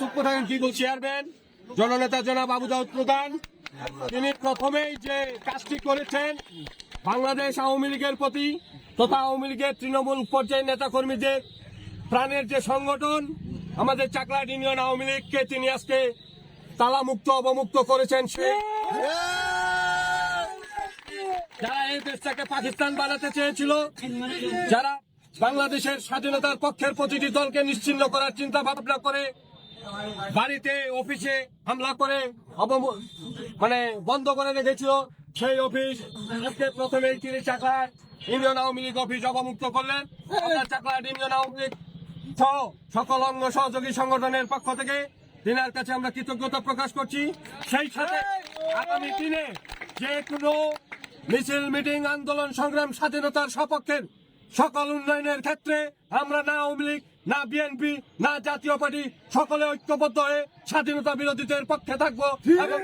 চুপ থাকেন কি বলছি চেয়ারম্যান জননেতা জনাব আবু দাউদ প্রধান তিনি প্রথমেই যে কাজটি করেছেন বাংলাদেশ আওয়ামী লীগের প্রতি তথা আওয়ামী লীগের তৃণমূল পর্যায়ের নেতা কর্মীদের প্রাণের যে সংগঠন আমাদের চাকলাহাট ইউনিয়ন আওয়ামী লীগকে তিনি আজকে তালামুক্ত অবমুক্ত করেছেন। সে যারা এই দেশটাকে পাকিস্তান বানাতে চেয়েছিল, যারা বাংলাদেশের স্বাধীনতার পক্ষের প্রতিটি দলকে নিশ্চিহ্ন করার চিন্তা ভাবনা করে বাড়িতে অফিসে হামলা করে বন্ধ করে রেখেছিল, সেই অফিস আজকে প্রথমে তিনি চাকলাহাট ইউনিয়ন আওয়ামী লীগ অফিস অবমুক্ত করলেন। চাকলাহাট ইউনিয়ন আওয়ামী লীগ সহ সকল অঙ্গ সহযোগী সংগঠনের পক্ষ থেকে তিনার কাছে আমরা কৃতজ্ঞতা প্রকাশ করছি। সেই সাথে আগামী দিনে যে কোনো মিছিল মিটিং আন্দোলন সংগ্রাম স্বাধীনতার সপক্ষের সকল উন্নয়নের ক্ষেত্রে আমরা না আওয়ামী লীগ না বিএনপি না জাতীয় পার্টি সকলে ঐক্যবদ্ধ হয়ে স্বাধীনতা বিরোধীদের পক্ষে থাকবো এবং